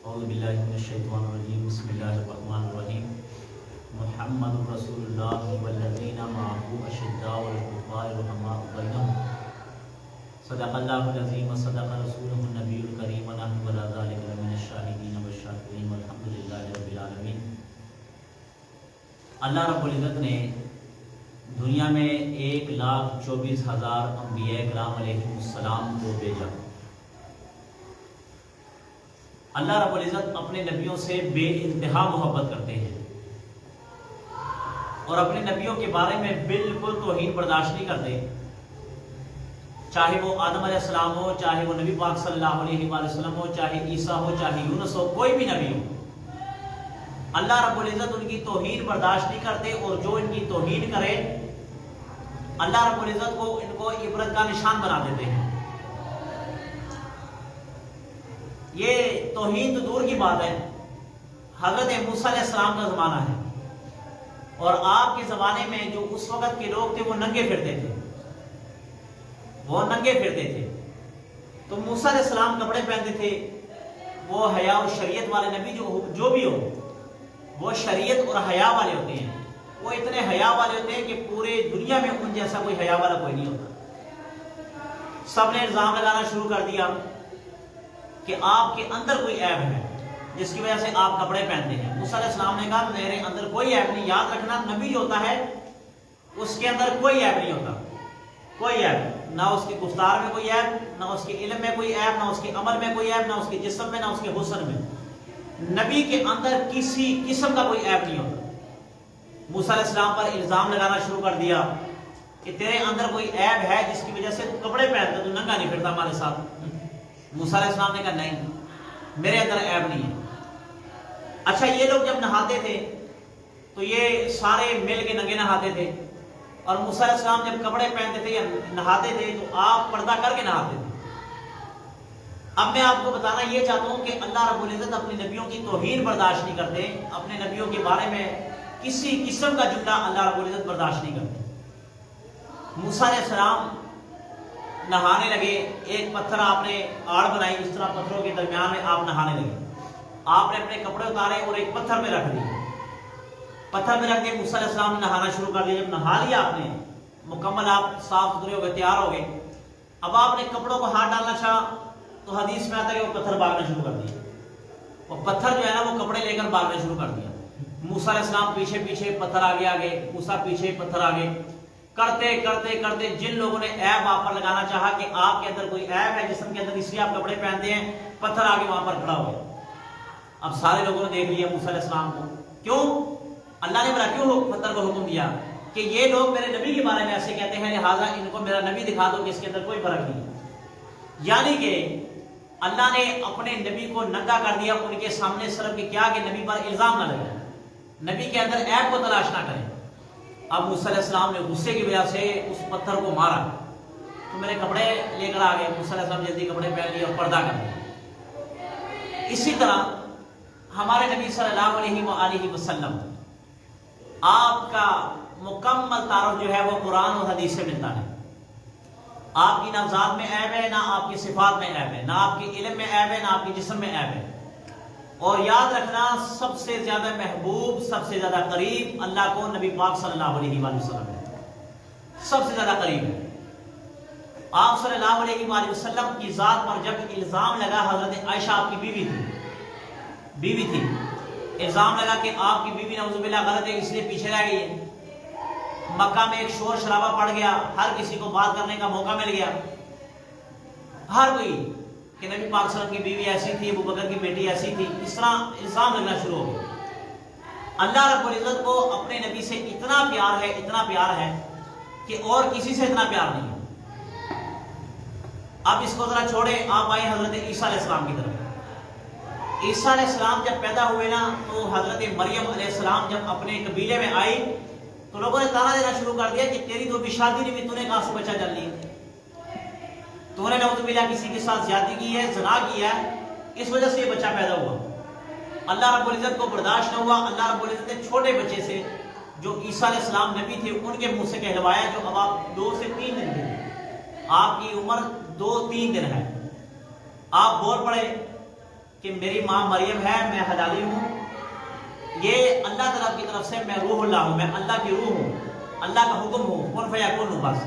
اعوذ باللہ من الشیطان الرجیم بسم اللہ الرحمن الرحیم محمد رسول اللہ والذین معه اشداء علی الکفار رحماء بینہم صدق اللہ العظیم وصدق رسولہ النبی الکریم ونحن علی ذلک لمن الشاہدین والشاکرین والحمد للہ رب العالمین۔ اللہ رب العزت نے دنیا میں 1,24,000 انبیاء کرام علیہ السلام کو بھیجا۔ اللہ رب العزت اپنے نبیوں سے بے انتہا محبت کرتے ہیں اور اپنے نبیوں کے بارے میں بالکل توہین برداشت نہیں کرتے، چاہے وہ آدم علیہ السلام ہو، چاہے وہ نبی پاک صلی اللہ علیہ وآلہ وسلم ہو، چاہے عیسیٰ ہو، چاہے یونس ہو، کوئی بھی نبی ہو، اللہ رب العزت ان کی توہین برداشت نہیں کرتے، اور جو ان کی توہین کرے اللہ رب العزت کو ان کو عبرت کا نشان بنا دیتے ہیں۔ یہ توہین تو دور کی بات ہے، حضرت موسیٰ علیہ السلام کا زمانہ ہے اور آپ کے زمانے میں جو اس وقت کے لوگ تھے وہ ننگے پھرتے تھے، تو موسیٰ علیہ السلام کپڑے پہنتے تھے۔ وہ حیا اور شریعت والے نبی جو بھی ہو وہ شریعت اور حیا والے ہوتے ہیں، وہ اتنے حیا والے ہوتے ہیں کہ پورے دنیا میں ان جیسا کوئی حیا والا کوئی نہیں ہوتا۔ سب نے الزام لگانا شروع کر دیا کہ آپ کے اندر کوئی عیب ہے جس کی وجہ سے آپ کپڑے پہنتے ہیں۔ موسیٰ علیہ السلام نے کہا میرے اندر کوئی عیب نہیں، یاد رکھنا نبی جو ہوتا ہے اس کے اندر کوئی عیب نہیں ہوتا، کوئی عیب نہ اس کی گفتار میں کوئی عیب، نہ اس کے علم میں کوئی عیب، نہ اس کے عمل میں کوئی عیب، نہ اس کے جسم میں، نہ اس کے حسن میں۔ نبی کے اندر کسی قسم کا کوئی عیب نہیں ہوتا۔ موسیٰ علیہ السلام پر الزام لگانا شروع کر دیا کہ تیرے اندر کوئی عیب ہے جس کی وجہ سے تو کپڑے پہنتا، تو ننگا نہیں پھرتا ہمارے ساتھ۔ موسیٰ علیہ السلام نے کہا نہیں، میرے اندر عیب نہیں ہے۔ اچھا، یہ لوگ جب نہاتے تھے تو یہ سارے مل کے ننگے نہاتے تھے، اور موسیٰ علیہ السلام جب کپڑے پہنتے تھے یا نہاتے تھے تو آپ پردہ کر کے نہاتے تھے۔ اب میں آپ کو بتانا یہ چاہتا ہوں کہ اللہ رب العزت اپنے نبیوں کی توہین برداشت نہیں کرتے، اپنے نبیوں کے بارے میں کسی قسم کا جملہ اللہ رب العزت برداشت نہیں کرتے۔ موسیٰ علیہ السلام نہانے لگے، ایک پتھر آپ نے آڑ بنائی، اس طرح پتھروں کے درمیان میں آپ نہانے لگے، آپ نے اپنے کپڑے اتارے اور ایک پتھر میں رکھ دیے، پتھر میں رکھ کے موسیٰ علیہ السلام نے نہانا شروع کر دیا۔ جب نہا لیا آپ نے مکمل، آپ صاف ستھرے ہو گئے، تیار ہو گئے، اب آپ نے کپڑوں کو ہاتھ ڈالنا چاہا تو حدیث میں آتا ہے کہ وہ پتھر بھاگنا شروع کر دیا، وہ پتھر جو ہے نا وہ کپڑے لے کر بھاگنا شروع کر دیا۔ موسیٰ علیہ السلام پیچھے پیچھے، پتھر آگے آگے، موسیٰ پیچھے، پتھر آگے، کرتے کرتے کرتے جن لوگوں نے عیب آپ پر لگانا چاہا کہ آپ کے اندر کوئی عیب ہے جسم کے اندر اس لیے آپ کپڑے پہنتے ہیں، پتھر آگے وہاں پر کھڑا ہو گیا۔ اب سارے لوگوں نے دیکھ لیا موسیٰ علیہ السلام کو، کیوں اللہ نے بڑا کیوں پتھر کو حکم دیا کہ یہ لوگ میرے نبی کے بارے میں ایسے کہتے ہیں، لہٰذا ان کو میرا نبی دکھا دو کہ اس کے اندر کوئی فرق نہیں ہے۔ یعنی کہ اللہ نے اپنے نبی کو ننگا کر دیا ان کے سامنے، صرف کہ کیا کہ نبی پر الزام نہ لگے، نبی کے اندر عیب کو تلاش نہ کریں۔ اب موسیٰ علیہ السلام نے غصے کی وجہ سے اس پتھر کو مارا تو میرے کپڑے لے کر آ گئے، موسیٰ علیہ السلام جلدی کپڑے پہن لیے اور پردہ کر دیا۔ اسی طرح ہمارے نبی صلی اللہ علیہ وآلہ وسلم، آپ کا مکمل تعارف جو ہے وہ قرآن اور حدیث سے ملتا ہے۔ آپ کی نہ ذات میں عیب ہے، نہ آپ کی صفات میں عیب ہے، نہ آپ کے علم میں عیب ہے، نہ آپ کے جسم میں عیب ہے۔ اور یاد رکھنا سب سے زیادہ محبوب، سب سے زیادہ قریب اللہ کو نبی پاک صلی اللہ علیہ وآلہ وسلم ہے، سب سے زیادہ قریب ہے۔ آپ صلی اللہ علیہ وآلہ وسلم کی ذات پر جب الزام لگا، حضرت عائشہ آپ کی بیوی تھی، الزام لگا کہ آپ کی بیوی نعوذ باللہ غلط ہے اس لیے پیچھے رہ گئی ہے۔ مکہ میں ایک شور شرابہ پڑ گیا، ہر کسی کو بات کرنے کا موقع مل گیا، ہر کوئی کہ نبی پاک صلی اللہ علیہ وسلم کی بیوی ایسی تھی، ابو بکر کی بیٹی ایسی تھی، اس طرح الزام لگنا شروع ہو گیا۔ اللہ رب العزت کو اپنے نبی سے اتنا پیار ہے کہ اور کسی سے اتنا پیار نہیں ہے۔ اب اس کو ذرا چھوڑے، آپ آئے حضرت عیسیٰ علیہ السلام کی طرف۔ عیسیٰ علیہ السلام جب پیدا ہوئے نا تو حضرت مریم علیہ السلام جب اپنے قبیلے میں آئی تو لوگوں نے تانا دینا شروع کر دیا کہ تیری تو ابھی شادی نہیں ہوئی، تو نے کہاں سے بچہ جن لیا، تو نے نعوذ باللہ کسی کے ساتھ زیادتی کی ہے، زنا کیا ہے، اس وجہ سے یہ بچہ پیدا ہوا۔ اللہ رب العزت کو برداشت نہ ہوا، اللہ رب العزت نے چھوٹے بچے سے جو عیسیٰ علیہ السلام نبی تھے ان کے منہ سے کہلوایا، جو اب آپ 2 سے 3 دن تھے، آپ کی عمر 2-3 دن ہے، آپ بول پڑے کہ میری ماں مریم ہے، میں حلالی ہوں، یہ اللہ تعالیٰ کی طرف سے میں روح اللہ ہوں، میں اللہ کی روح ہوں، اللہ کا حکم ہوں، کن فیکون ہوں بس۔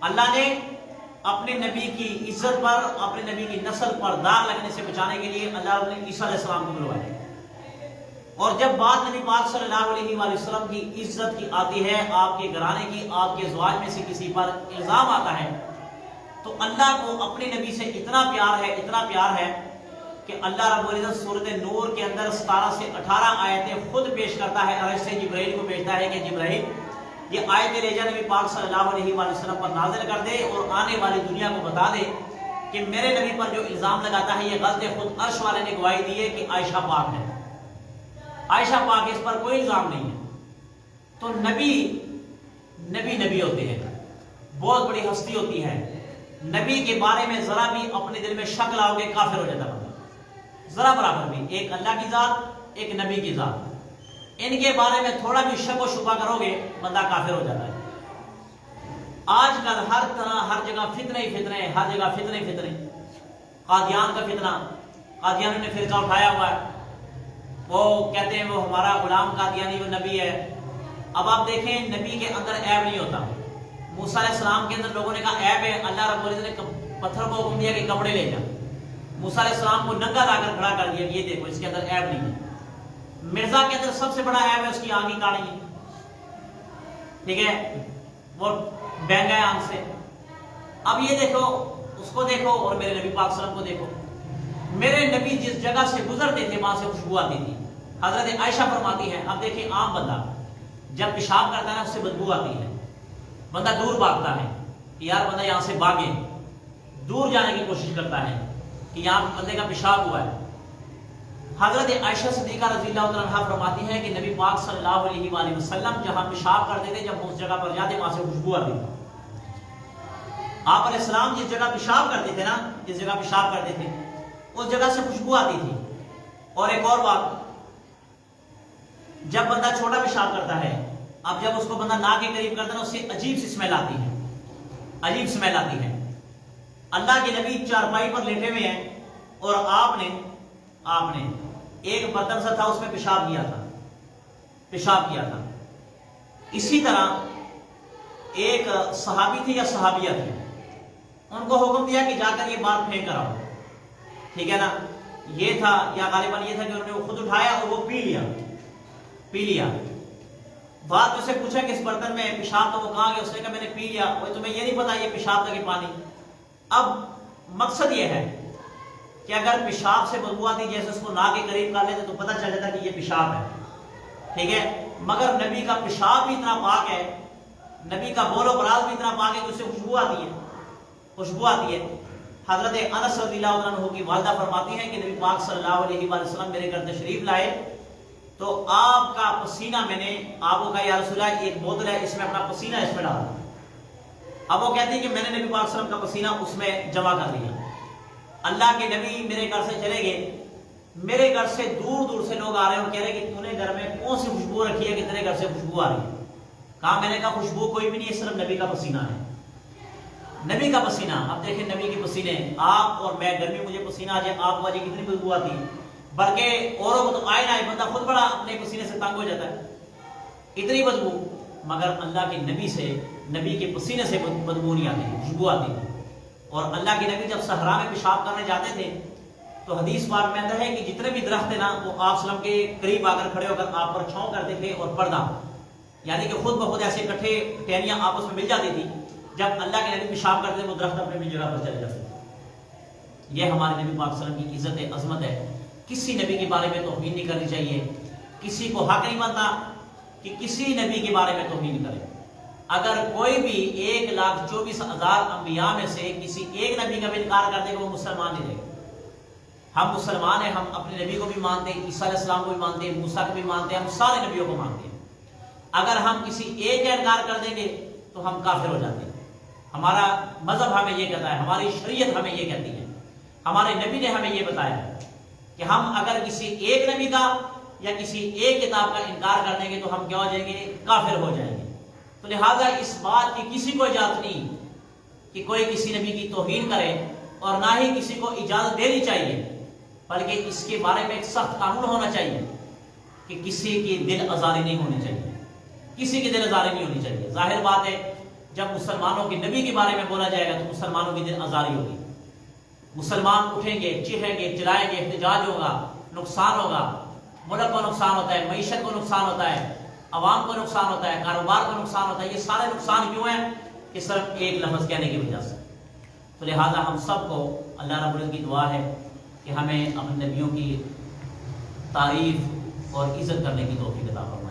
اللہ نے اپنے نبی کی عزت پر، اپنے نبی کی نسل پر داغ لگنے سے بچانے کے لیے اللہ نے عیسیٰ علیہ السلام کو بلوایا۔ اور جب بات نبی پاک صلی اللہ علیہ وآلہ وسلم کی عزت کی آتی ہے، آپ کے گھرانے کی، آپ کے ازواج میں سے کسی پر الزام آتا ہے، تو اللہ کو اپنے نبی سے اتنا پیار ہے، اتنا پیار ہے کہ اللہ رب العزت سورۃ نور کے اندر 17 سے 18 آیتیں خود پیش کرتا ہے، عرش سے جبرائیل کو بھیجتا ہے کہ جبرائیل یہ آیتیں لے جا نبی پاک صلی اللہ علیہ وآلہ وسلم پر نازل کر دے اور آنے والی دنیا کو بتا دے کہ میرے نبی پر جو الزام لگاتا ہے یہ غلط ہے۔ خود عرش والے نے گواہی دی ہے کہ عائشہ پاک ہے، عائشہ پاک، اس پر کوئی الزام نہیں ہے۔ تو نبی ہوتے ہیں، بہت بڑی ہستی ہوتی ہے، نبی کے بارے میں ذرا بھی اپنے دل میں شک لاؤ گے کافر ہو جاتا بندہ، ذرا برابر بھی، ایک اللہ کی ذات، ایک نبی کی ذات، ان کے بارے میں تھوڑا بھی شک و شبہ کرو گے بندہ کافر ہو جاتا ہے۔ آج کل ہر طرح ہر جگہ فتنے ہی فتنے، ہر جگہ فتنے ہی فتنے۔ قادیان کا فتنہ، قادیانیوں نے فرقہ اٹھایا ہوا ہے، وہ کہتے ہیں وہ ہمارا غلام قادیانی وہ نبی ہے۔ اب آپ دیکھیں نبی کے اندر عیب نہیں ہوتا۔ موسیٰ علیہ السلام کے اندر لوگوں نے کہا عیب ہے، اللہ رب العزت نے پتھر کو حکم دیا کہ کپڑے لے جا، موسیٰ علیہ السلام کو ننگا لا کر کھڑا کر دیا، یہ دیکھو اس کے اندر عیب نہیں ہے۔ مرزا کے اندر سب سے بڑا عیب ہے اس کی آنکھ کاڑی ہے، ٹھیک ہے، وہ بہنگا ہے آنکھ سے۔ اب یہ دیکھو، اس کو دیکھو اور میرے نبی پاک صلی اللہ علیہ وسلم کو دیکھو، میرے نبی جس جگہ سے گزرتے تھے وہاں سے خوشبو آتی تھی۔ حضرت عائشہ فرماتی ہے، اب دیکھیں عام بندہ جب پیشاب کرتا ہے نا اس سے بدبو آتی ہے، بندہ دور بھاگتا ہے کہ یار بندہ یہاں سے بھاگے، دور جانے کی کوشش کرتا ہے کہ یہاں بندے کا پیشاب ہوا ہے۔ حضرت عائشہ صدیقہ رضی اللہ تعالیٰ عنہا فرماتی ہے کہ نبی پاک صلی اللہ علیہ وآلہ وسلم جہاں پیشاب کرتے تھے، جب اس جگہ پر جاتے وہاں سے خوشبو آتی تھی۔ آپ علیہ السلام جس جگہ پیشاب کرتے تھے نا، جس جگہ پیشاب کرتے تھے اس جگہ سے خوشبو آتی تھی۔ اور ایک اور بات، جب بندہ چھوٹا پیشاب کرتا ہے، اب جب اس کو بندہ ناک کے قریب کرتا ہے اس سے عجیب سی اسمیل آتی ہے، عجیب اسمیل آتی ہے۔ اللہ کے نبی چارپائی پر لیٹے ہوئے ہیں اور آپ نے ایک برتن سا تھا اس میں پیشاب کیا تھا۔ اسی طرح ایک صحابی تھی یا صحابیہ تھی، ان کو حکم دیا کہ جا کر یہ بات پھینک کر آؤ، ٹھیک ہے نا، یہ تھا یا غالباً یہ تھا کہ انہوں نے وہ خود اٹھایا اور وہ پی لیا۔ بعد میں سے پوچھا کہ اس برتن میں پیشاب تو وہ کہاں گیا، اس نے کہا میں نے پی لیا۔ وہ تمہیں یہ نہیں پتا یہ پیشاب تھا کہ پانی۔ اب مقصد یہ ہے کہ اگر پیشاب سے بدبو آتی جیسے اس کو ناک کے قریب کر لیتے تو پتہ چل جاتا کہ یہ پیشاب ہے، ٹھیک ہے، مگر نبی کا پیشاب بھی اتنا پاک ہے، نبی کا بول و براز بھی اتنا پاک ہے کہ اس سے خوشبو آتی ہے۔ حضرت انس رضی اللہ عنہ کی والدہ فرماتی ہیں کہ نبی پاک صلی اللہ علیہ وآلہ وسلم میرے گھر تشریف لائے تو آپ کا پسینہ میں نے آپ کو کہا یا رسول اللہ ایک بوتل ہے، اس میں اپنا پسینہ اس میں ڈالا۔ اب وہ کہتے ہیں کہ میں نے نبی پاک صلی اللہ علیہ وسلم کا پسینہ اس میں جمع کر لیا۔ اللہ کے نبی میرے گھر سے چلے گئے، میرے گھر سے دور دور سے لوگ آ رہے ہیں اور کہہ رہے ہیں کہ تو نے گھر میں کون سی خوشبو رکھی ہے کہ تیرے گھر سے خوشبو آ رہی ہے؟ کہا میں نے کہا خوشبو کوئی بھی نہیں ہے، صرف نبی کا پسینہ ہے، نبی کا پسینہ۔ اب دیکھیں نبی کے پسینے، آپ اور میں گرمی مجھے پسینہ آ جائے، آپ کو آجائے کتنی بدبو آتی ہے، بلکہ اوروں کو تو آئے نہ آئے بندہ خود بڑا اپنے پسینے سے تنگ ہو جاتا ہے، اتنی بدبو۔ مگر اللہ کے نبی سے، نبی کے پسینے سے بدبو نہیں آتی، خوشبو آتی ہے۔ اور اللہ کے نبی جب صحرا میں پیشاب کرنے جاتے تھے تو حدیث پاک میں آتا ہے کہ جتنے بھی درخت ہیں نا وہ آپ صلی اللہ علیہ وسلم کے قریب آ کر کھڑے ہو کر آپ پر چھاؤں کرتے تھے، اور پردہ یعنی کہ خود بخود ایسے اکٹھے ٹہنیاں آپس میں مل جاتی تھی، جب اللہ کے نبی پیشاب کرتے تھے وہ درخت اپنی اپنی جگہ پر چلے جاتے تھے۔ یہ ہمارے نبی پاک صلی اللہ علیہ وسلم کی عزت عظمت ہے۔ کسی نبی کے بارے میں توہین نہیں کرنی چاہیے، کسی کو حق نہیں بنتا کہ کسی نبی کے بارے میں توہین کرے۔ اگر کوئی بھی 1,24,000 انبیاء میں سے کسی ایک نبی کا بھی انکار کر دے گا وہ مسلمان نہیں رہے گا۔ ہم مسلمان ہیں، ہم اپنے نبی کو بھی مانتے ہیں، عیسیٰ علیہ السلام کو بھی مانتے ہیں، موسیٰ کو بھی مانتے ہیں، ہم سارے نبیوں کو مانتے ہیں۔ اگر ہم کسی ایک کا انکار کر دیں گے تو ہم کافر ہو جاتے ہیں۔ ہمارا مذہب ہمیں یہ کہتا ہے، ہماری شریعت ہمیں یہ کہتی ہے، ہمارے نبی نے ہمیں یہ بتایا کہ ہم اگر کسی ایک نبی کا یا کسی ایک کتاب کا انکار کر دیں گے تو ہم کیا ہو جائیں گے؟ کافر ہو جائیں گے۔ تو لہٰذا اس بات کی کسی کو اجازت نہیں کہ کوئی کسی نبی کی توہین کرے، اور نہ ہی کسی کو اجازت دینی چاہیے بلکہ اس کے بارے میں ایک سخت قانون ہونا چاہیے کہ کسی کی دل آزاری نہیں ہونی چاہیے، کسی کی دل آزاری نہیں ہونی چاہیے۔ ظاہر بات ہے جب مسلمانوں کے نبی کے بارے میں بولا جائے گا تو مسلمانوں کی دل آزاری ہوگی، مسلمان اٹھیں گے، چیخیں گے، چلائیں گے، احتجاج ہوگا، نقصان ہوگا، ملک کو نقصان ہوتا ہے، معیشت کو نقصان ہوتا ہے، عوام کو نقصان ہوتا ہے، کاروبار کو نقصان ہوتا ہے۔ یہ سارے نقصان کیوں ہیں؟ کہ صرف ایک لفظ کہنے کی وجہ سے۔ تو لہٰذا ہم سب کو اللہ رب العزت کی دعا ہے کہ ہمیں اپنے نبیوں کی تعریف اور عزت کرنے کی توفیق عطا فرمائے۔